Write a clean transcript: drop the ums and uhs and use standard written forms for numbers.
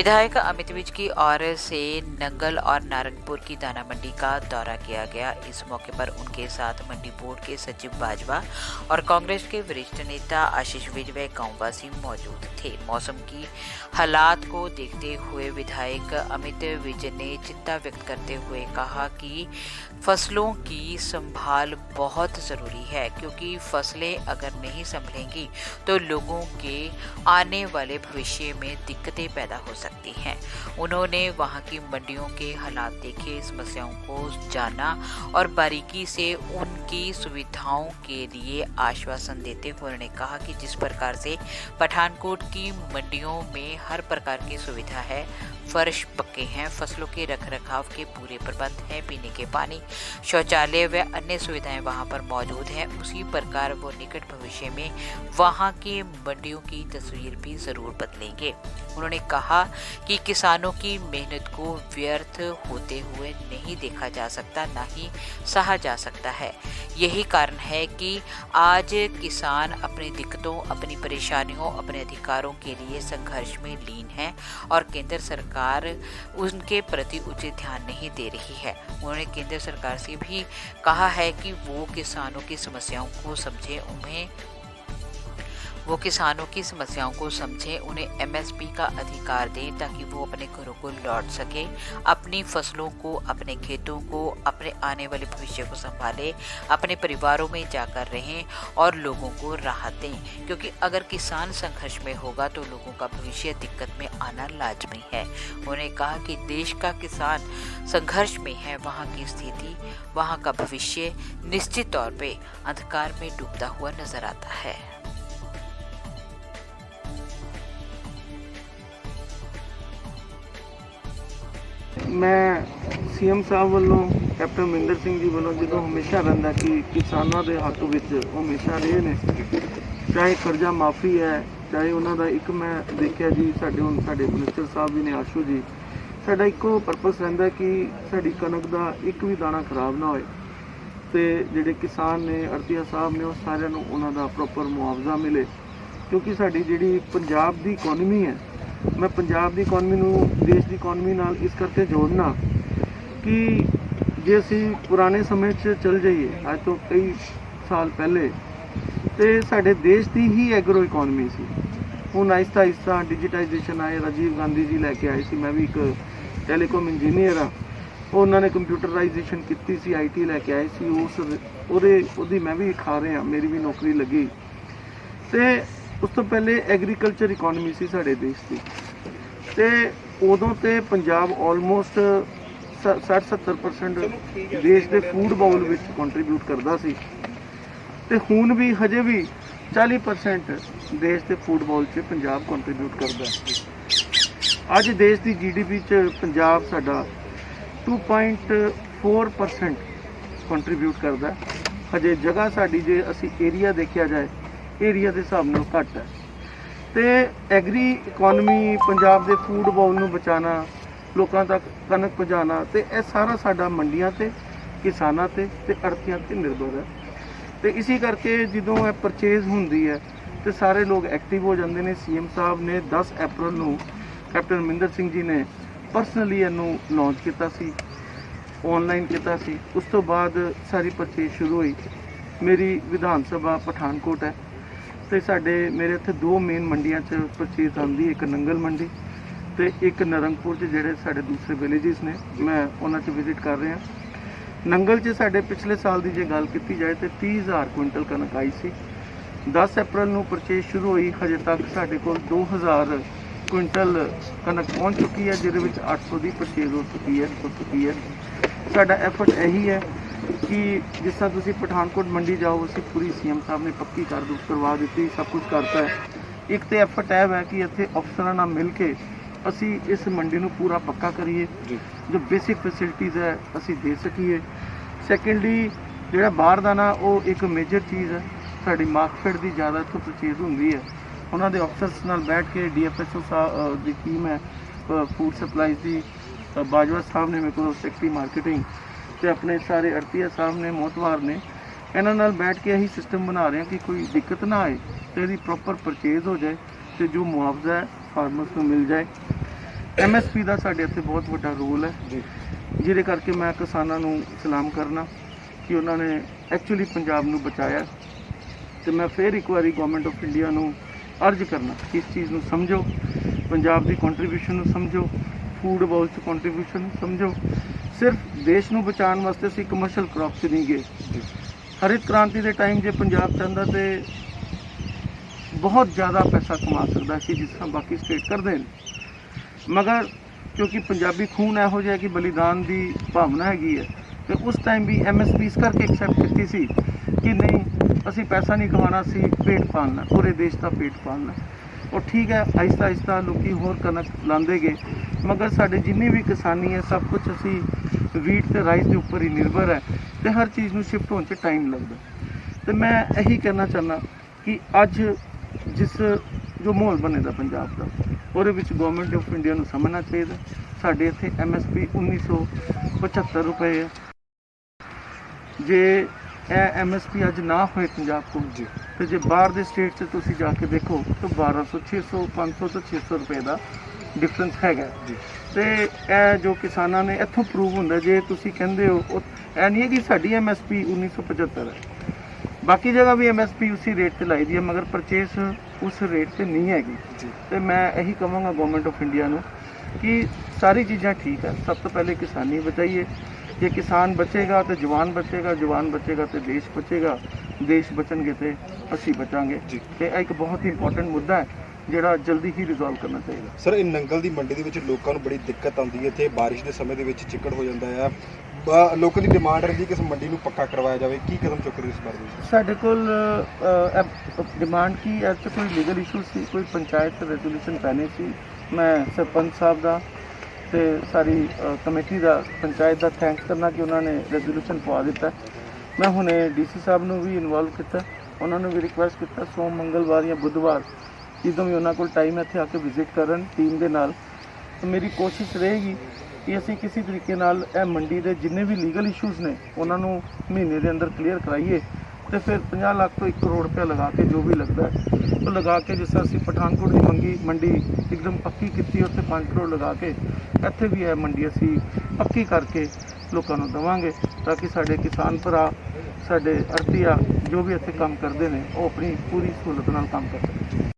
विधायक अमित विज की ओर से नंगल और नारंगपुर की दाना मंडी का दौरा किया गया। इस मौके पर उनके साथ मंडी बोर्ड के सचिव बाजवा और कांग्रेस के वरिष्ठ नेता आशीष विज व गांववासी मौजूद थे। मौसम की हालात को देखते हुए विधायक अमित विज ने चिंता व्यक्त करते हुए कहा कि फसलों की संभाल बहुत ज़रूरी है, क्योंकि फसलें अगर नहीं संभलेंगी तो लोगों के आने वाले भविष्य में दिक्कतें पैदा हो सकती हैं। उन्होंने वहां की मंडियों के हालात देखे, समस्याओं को जाना और बारीकी से उनकी सुविधाओं के लिए आश्वासन देते हुए उन्होंने कहा कि जिस प्रकार से पठानकोट की मंडियों में हर प्रकार की सुविधा है, फर्श पक्के हैं, फसलों के रखरखाव के पूरे प्रबंध हैं, पीने के पानी, शौचालय व अन्य सुविधाएं वहां पर मौजूद हैं, उसी प्रकार वो निकट भविष्य में वहां की मंडियों की तस्वीर भी जरूर बदलेंगे। उन्होंने कहा कि किसानों की मेहनत को व्यर्थ होते हुए नहीं देखा जा सकता, ना ही सहा जा सकता है। यही कारण है कि आज किसान अपनी दिक्कतों, अपनी परेशानियों, अपने अधिकारों के लिए संघर्ष में लीन है और केंद्र सरकार उनके प्रति उचित ध्यान नहीं दे रही है। उन्होंने केंद्र सरकार से भी कहा है कि वो किसानों की समस्याओं को समझें, उन्हें एमएसपी का अधिकार दें ताकि वो अपने घरों को लौट सके, अपनी फसलों को, अपने खेतों को, अपने आने वाले भविष्य को संभालें, अपने परिवारों में जाकर रहें और लोगों को राहत दें, क्योंकि अगर किसान संघर्ष में होगा तो लोगों का भविष्य दिक्कत में आना लाजमी है। उन्होंने कहा कि देश का किसान संघर्ष में है, वहाँ की स्थिति, वहाँ का भविष्य निश्चित तौर पे अंधकार में डूबता हुआ नजर आता है। मैं सीएम साहब वालों कैप्टन अमरिंदर सिंह जी वालों जो हमेशा रहा कि किसानों के हाथों में हमेशा रहे ने, चाहे कर्जा माफ़ी है, चाहे उन्होंने एक मैं देखा जी साढ़े मिनिस्टर साहब भी ने, आशू जी, साडा एको परपस रहा कि साड़ी कनक का एक भी दाना खराब ना होए ते जिहड़े किसान ने, अड़तीआ साहब ने, सारिਆਂ ਨੂੰ ਉਹਨਾਂ ਦਾ प्रॉपर मुआवजा मिले, क्योंकि साड़ी जिहड़ी पंजाब की इकोनॉमी है, मैं पंजाब की इकोनॉमी नूं देश की इकोनॉमी नाल इस करके जोड़ना कि जे असी पुराने समय चल जाइए, अज तो कई साल पहले, तो साडे देश की ही एग्रो इकोनॉमी सी। हुण आहिस्ता आहिस्ता डिजिटाइजेशन आए, राजीव गांधी जी लैके आए सी, मैं भी एक टैलीकॉम इंजीनियर हाँ, उन्होंने कंप्यूटराइजेशन की सी, IT लैके आए सी, उहदी मैं भी खा रहा, मेरी भी नौकरी लगी। तो उस तो पहले एग्रीकल्चर इकोनॉमी सी साडे देश की, तो उदों तो पंजाब ऑलमोस्ट 60-70% देश के फूड बाउल में कंट्रीब्यूट करता सी, ते हुण भी हजे भी 40% देश के फूड बाउल से पंजाब कंट्रीब्यूट करता है। अज देश की GDP च पंजाब साडा 2.4% कंट्रीब्यूट करता है। हजे जगह साडी जे असी एरिया देखा जाए, एरिया के हिसाब नाल घट है। तो एग्री इकोनॉमी, पंजाब के फूड बाउल नूं बचाना, लोगों तक कनक पहुँचाना, तो यह सारा साडा मंडियां ते, किसानां ते अड़तियां ते निर्भर है। तो इसी करके जो यह परचेज होंदी है तो सारे लोग एक्टिव हो जाते हैं। CM साहब ने 10 अप्रैल नूं कैप्टन अमरिंदर सिंह जी ने परसनली इनू लॉन्च किया सी, ऑनलाइन किया सी। उस तो बाद सारी परचेज शुरू हुई। मेरी विधान सभा पठानकोट है, तो साडे मेरे इत्थे 2 मेन मंडियां च परचेज आती, एक नंगल मंडी तो एक नारंगपुर च, जिहड़े साडे दूसरे विलेजिस ने, मैं उन्हां च विजिट कर रहा। नंगल च साडे पिछले साल की जे गल की जाए तो 30,000 कुंटल कनक आई सी। 10 अप्रैल नूं परचेज शुरू हुई, हजे तक साडे कोल 2,000 कुंटल कनक पहुँच चुकी है, जिहदे विच 800 की परचेज हो चुकी है। साडा एफर्ट यही है कि जिस तरह तुसीं पठानकोट मंडी जाओ, असीं पूरी CM साहब ने पक्की करवा दी, सब कुछ करता है। एक तो एफर्ट यह है कि इत्थे अफसरां नाल मिल के असी इस मंडी नूं पूरा पक्का करिए, जो बेसिक फैसिलिटीज़ है असी दे सकीए। सैकेंडली जिहड़ा बाहर दा ना, वो एक मेजर चीज़ है, साडी मार्कफेड की ज़्यादा इत्थों परचेज होंदी है। उन्होंने अफसर्स नाल बैठ के DFSO साहब की टीम है, फूड सप्लाईज की, बाजवा साहब ने, मेरे को सैकटरी मार्केटिंग, तो अपने सारे अड़तीआ साहब ने, मोहतवार ने, इन्होंने नाल बैठ के यही सिस्टम बना रहे हैं कि कोई दिक्कत ना आए, तो यदि प्रॉपर परचेज हो जाए, तो जो मुआवजा है फार्मर्स को मिल जाए। MSP ਦਾ ਸਾਡੇ ਇੱਥੇ ਬਹੁਤ ਵੱਡਾ ਰੋਲ ਹੈ ਜੀ ਜਿਹਦੇ ਕਰਕੇ ਮੈਂ ਕਿਸਾਨਾਂ ਨੂੰ ਸਲਾਮ ਕਰਨਾ ਕਿ ਉਹਨਾਂ ਨੇ ਐਕਚੁਅਲੀ ਪੰਜਾਬ ਨੂੰ ਬਚਾਇਆ। ਤੇ ਮੈਂ ਫਿਰ ਇੱਕ ਵਾਰੀ ਗਵਰਨਮੈਂਟ ਆਫ ਇੰਡੀਆ ਨੂੰ ਅਰਜ਼ ਕਰਨਾ ਕਿ ਇਸ ਚੀਜ਼ ਨੂੰ ਸਮਝੋ, ਪੰਜਾਬ ਦੀ ਕੰਟਰੀਬਿਊਸ਼ਨ ਨੂੰ ਸਮਝੋ, ਫੂਡ ਬਾਉਲ 'ਚ ਕੰਟਰੀਬਿਊਸ਼ਨ ਨੂੰ ਸਮਝੋ। ਸਿਰਫ ਦੇਸ਼ ਨੂੰ ਬਚਾਉਣ ਵਾਸਤੇ ਅਸੀਂ ਕਮਰਸ਼ੀਅਲ ਕ੍ਰੌਪ 'ਚ ਨਹੀਂ ਗਏ। ਹਰਿਤ ਕ੍ਰਾਂਤੀ ਦੇ ਟਾਈਮ ਜੇ ਪੰਜਾਬ ਚਾਹੁੰਦਾ ਤੇ ਬਹੁਤ ਜ਼ਿਆਦਾ ਪੈਸਾ ਕਮਾ ਸਕਦਾ ਸੀ ਜਿਸ ਤਰ੍ਹਾਂ ਬਾਕੀ ਸਟੇਟ ਕਰਦੇ ਨੇ, ਮਗਰ ਕਿਉਂਕਿ ਪੰਜਾਬੀ ਖੂਨ ਇਹੋ ਜਿਹਾ ਕਿ ਬਲੀਦਾਨ ਦੀ ਭਾਵਨਾ ਹੈਗੀ ਹੈ ਤੇ ਉਸ ਟਾਈਮ ਵੀ MSP ਇਸ ਕਰਕੇ ਐਕਸੈਪਟ ਕੀਤੀ ਸੀ ਕਿ ਨਹੀਂ ਅਸੀਂ ਪੈਸਾ ਨਹੀਂ ਕਮਾਉਣਾ, ਸੀ ਪੇਟ ਪਾਲਣਾ, ਪੂਰੇ ਦੇਸ਼ ਦਾ ਪੇਟ ਪਾਲਣਾ। ਉਹ ਠੀਕ ਹੈ, ਆਹਿਸਤਾ ਆਹਿਸਤਾ ਲੋਕੀ ਹੋਰ ਕਣਕ ਲਾਉਂਦੇ ਗਏ, ਮਗਰ ਸਾਡੇ ਜਿੰਨੀ ਵੀ ਕਿਸਾਨੀ ਹੈ ਸਭ ਕੁਝ ਅਸੀਂ ਵੀਟ ਤੇ ਰਾਈਸ ਦੇ ਉੱਪਰ ਹੀ ਨਿਰਭਰ ਹੈ ਤੇ ਹਰ ਚੀਜ਼ ਨੂੰ ਸ਼ਿਫਟ ਹੋਣ 'ਚ ਟਾਈਮ ਲੱਗਦਾ। ਤੇ ਮੈਂ ਇਹੀ ਕਹਿਣਾ ਚਾਹੁੰਦਾ ਕਿ ਅੱਜ ਜਿਸ ਜੋ ਮਾਹੌਲ ਬਣੇਦਾ ਪੰਜਾਬ ਦਾ ਉਹਦੇ ਵਿੱਚ ਗਵਰਨਮੈਂਟ ਆਫ ਇੰਡੀਆ ਨੂੰ ਸਮਝਣਾ ਚਾਹੀਦਾ। ਸਾਡੇ ਇੱਥੇ MSP 1975 ਰੁਪਏ ਹੈ। ਜੇ ਇਹ MSP ਅੱਜ ਨਾ ਹੋਏ ਪੰਜਾਬ ਕੋਲ ਜੀ ਤੇ ਜੇ ਬਾਹਰ ਦੇ ਸਟੇਟ 'ਚ ਤੁਸੀਂ ਜਾ ਕੇ ਦੇਖੋ ਤਾਂ 1200 600 500 ਤੋਂ 600 ਰੁਪਏ ਦਾ ਡਿਫਰੈਂਸ ਹੈਗਾ ਜੀ। ਤੇ ਇਹ ਜੋ ਕਿਸਾਨਾਂ ਨੇ ਇੱਥੋਂ ਪ੍ਰੂਵ ਹੁੰਦਾ, ਜੇ ਤੁਸੀਂ ਕਹਿੰਦੇ ਹੋ ਇਹ ਨਹੀਂ ਹੈ ਕਿ ਸਾਡੀ MSP 1975 ਹੈ, ਬਾਕੀ ਜਗ੍ਹਾ ਵੀ MSP ਉਸੇ ਰੇਟ ਤੇ ਲਾਈ ਦੀ ਹੈ, ਮਗਰ ਪਰਚੇਸ ਉਸ ਰੇਟ ਤੇ ਨਹੀਂ ਹੈਗੀ। ਤੇ ਮੈਂ ਇਹੀ ਕਹਾਂਗਾ ਗਵਰਨਮੈਂਟ ਆਫ ਇੰਡੀਆ ਨੂੰ ਕਿ ਸਾਰੀ ਚੀਜ਼ਾਂ ਠੀਕ ਹੈ, ਸਭ ਤੋਂ ਪਹਿਲੇ ਕਿਸਾਨੀ ਬਚਾਈਏ। ਜੇ ਕਿਸਾਨ ਬਚੇਗਾ ਤੇ ਜਵਾਨ ਬਚੇਗਾ, ਜਵਾਨ ਬਚੇਗਾ ਤੇ ਦੇਸ਼ ਬਚੇਗਾ, ਦੇਸ਼ ਬਚਣਗੇ ਤੇ ਅਸੀਂ ਬਚਾਂਗੇ। ਤੇ ਇਹ ਇੱਕ ਬਹੁਤ ਹੀ ਇੰਪੋਰਟੈਂਟ ਮੁੱਦਾ ਹੈ ਜਿਹੜਾ ਜਲਦੀ ਹੀ ਰਿਜ਼ੋਲਵ ਕਰਨਾ ਚਾਹੀਦਾ। ਸਰ, ਇਹ ਨੰਗਲ ਦੀ ਮੰਡੀ ਦੇ ਵਿੱਚ ਲੋਕਾਂ ਨੂੰ ਬੜੀ ਦਿੱਕਤ ਆਉਂਦੀ ਹੈ, ਇੱਥੇ ਬਾਰਿਸ਼ ਦੇ ਸਮੇਂ ਦੇ ਵਿੱਚ ਚਿੱਕੜ ਹੋ ਜਾਂਦਾ ਹੈ, ਲੋਕਾਂ ਦੀ ਡਿਮਾਂਡ ਰਹਿੰਦੀ ਕਿ ਇਸ ਮੰਡੀ ਨੂੰ ਪੱਕਾ ਕਰਵਾਇਆ ਜਾਵੇ, ਕੀ ਕਦਮ ਚੁੱਕ ਰਹੇ ਇਸ ਬਾਰੇ ਵਿੱਚ? ਸਾਡੇ ਕੋਲ ਡਿਮਾਂਡ ਕੀ ਹੈ, ਕੋਈ ਲੀਗਲ ਇਸ਼ੂ ਸੀ, ਕੋਈ ਪੰਚਾਇਤ ਰੈਜ਼ੋਲੂਸ਼ਨ ਪੈਣੀ ਸੀ। ਮੈਂ ਸਰਪੰਚ ਸਾਹਿਬ ਦਾ ਤੇ ਸਾਰੀ ਕਮੇਟੀ ਦਾ, ਪੰਚਾਇਤ ਦਾ ਥੈਂਕਸ ਕਰਨਾ ਕਿ ਉਹਨਾਂ ਨੇ ਰੈਜ਼ੋਲੂਸ਼ਨ ਪਵਾ ਦਿੱਤਾ। ਮੈਂ ਹੁਣੇ DC ਸਾਹਿਬ ਨੂੰ ਵੀ ਇਨਵੋਲਵ ਕੀਤਾ, ਉਹਨਾਂ ਨੂੰ ਵੀ ਰਿਕੁਐਸਟ ਕੀਤਾ ਸੋਮ ਮੰਗਲਵਾਰ ਜਾਂ ਬੁੱਧਵਾਰ ਜਦੋਂ ਵੀ ਉਹਨਾਂ ਕੋਲ ਟਾਈਮ ਹੈ ਇੱਥੇ ਆ ਕੇ ਵਿਜ਼ਿਟ ਕਰਨ ਟੀਮ ਦੇ ਨਾਲ। ਤਾਂ ਮੇਰੀ ਕੋਸ਼ਿਸ਼ ਰਹੇਗੀ ਕਿ ਅਸੀਂ ਕਿਸੇ ਤਰੀਕੇ ਨਾਲ ਇਹ ਮੰਡੀ ਦੇ ਜਿੰਨੇ ਵੀ ਲੀਗਲ ਇਸ਼ੂਜ਼ ਨੇ ਉਹਨਾਂ ਨੂੰ ਮਹੀਨੇ ਦੇ ਅੰਦਰ ਕਲੀਅਰ ਕਰਾਈਏ ਤੇ ਫਿਰ 50 ਲੱਖ ਤੋਂ 1 ਕਰੋੜ ਰੁਪਇਆ ਲਗਾ ਕੇ ਜੋ ਵੀ ਲੱਗਦਾ ਹੈ ਉਹ ਲਗਾ ਕੇ, ਜਿਸ ਤਰ੍ਹਾਂ ਅਸੀਂ ਪਠਾਨਕੋਟ ਦੀ ਮੰਡੀ ਇੱਕਦਮ ਪੱਕੀ ਕੀਤੀ, ਉੱਥੇ 5 ਕਰੋੜ ਲਗਾ ਕੇ ਇੱਥੇ ਵੀ ਇਹ ਮੰਡੀ ਅਸੀਂ ਪੱਕੀ ਕਰਕੇ ਲੋਕਾਂ ਨੂੰ ਦੇਵਾਂਗੇ ਤਾਂ ਕਿ ਸਾਡੇ ਕਿਸਾਨ ਭਰਾ, ਸਾਡੇ ਆੜ੍ਹਤੀਆ ਜੋ ਵੀ ਇੱਥੇ ਕੰਮ ਕਰਦੇ ਨੇ ਉਹ ਆਪਣੀ ਪੂਰੀ ਸਹੂਲਤ ਨਾਲ ਕੰਮ ਕਰ ਸਕਣ।